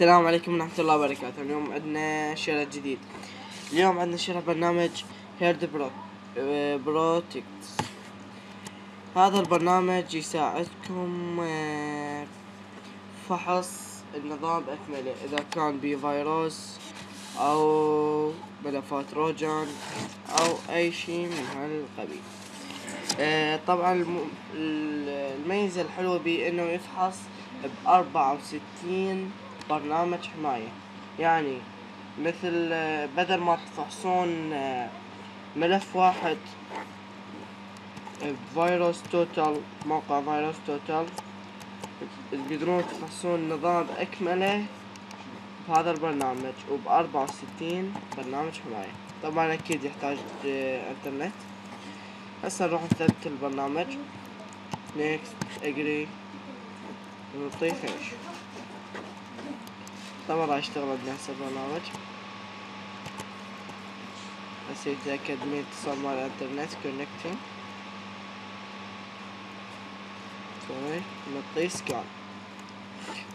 السلام عليكم ورحمة الله وبركاته. اليوم عندنا شرح جديد. اليوم عندنا شرح برنامج هيرد بروتكتس. هذا البرنامج يساعدكم فحص النظام بأكمله إذا كان به فيروس أو ملفات تروجان أو أي شيء من هالقبيل. طبعا الميزة الحلوة بيه إنه يفحص ب64 برنامج حماية. يعني مثل بدل ما تفحصون ملف واحد فيروس توتال، موقع فيروس توتال، تقدرون تفحصون النظام بأكمله بهذا البرنامج وب64 برنامج حماية. طبعا أكيد يحتاج انترنت. هسه نروح نثبت البرنامج، نيكست، اجري، ونعطيه فينش. طبعا راح يشتغل عندنا هسه البرنامج. هسه يتأكد من اتصال مع الانترنت كونكتنج. نعطيه سكان.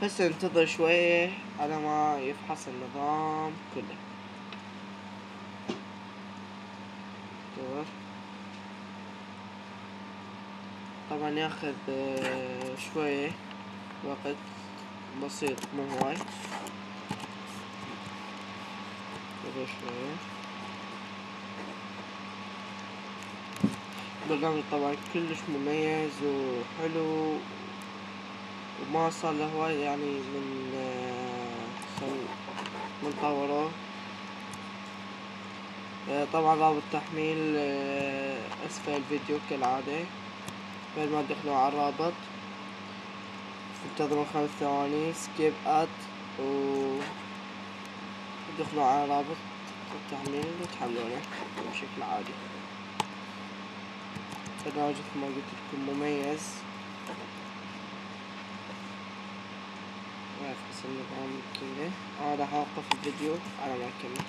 هسه ننتظر شوية على ما يفحص النظام كله. طبعا ياخذ شوية وقت بسيط، مو هواي. شوية. البرنامج طبعا كلش مميز وحلو، وما صار له هواي يعني من طوره. طبعا رابط تحميل اسفل الفيديو كالعادة. بعد ما تدخلوا على الرابط انتظروا 5 ثواني، سكيب اد، ودخلوا على رابط التحميل وتحملونه بشكل عادي. برنامج مثل ما قلت لكم مميز، ويفحص النظام كله. انا راح اوقف الفيديو على ما اكمل.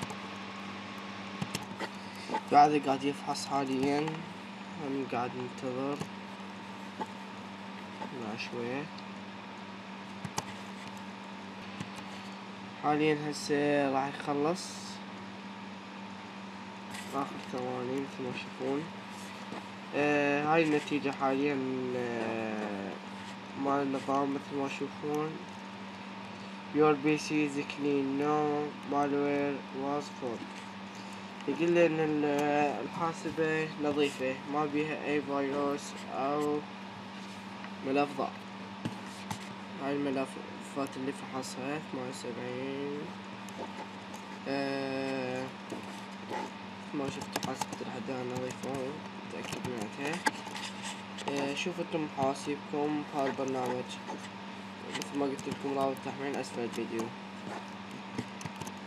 بعد قاعد يفحص حاليا، هم قاعد ننتظر مع شوية. حاليا هسه راح يخلص اخر ثواني مثل ما تشوفون. هاي النتيجة حاليا مال النظام مثل ما تشوفون. Your PC is clean, no malware was found. يقول لي ان الحاسبة نظيفة، ما بيها اي فيروس او ملف ضار. هاي الملفات اللي فحصها 78. ما شفت حاسبة الحداثة نظيفة، متأكد منها. شوفوا انتم محاسيبكم بهالبرنامج. مثل ما قلت لكم رابط تحميل اسفل الفيديو.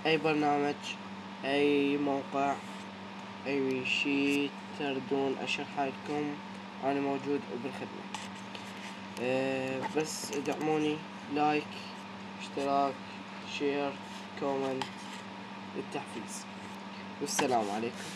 اي برنامج، اي موقع، اي شيء تردون اشرحه لكم، انا موجود وبالخدمة. بس ادعموني، لايك، اشتراك، شير، كومنت للتحفيز. والسلام عليكم.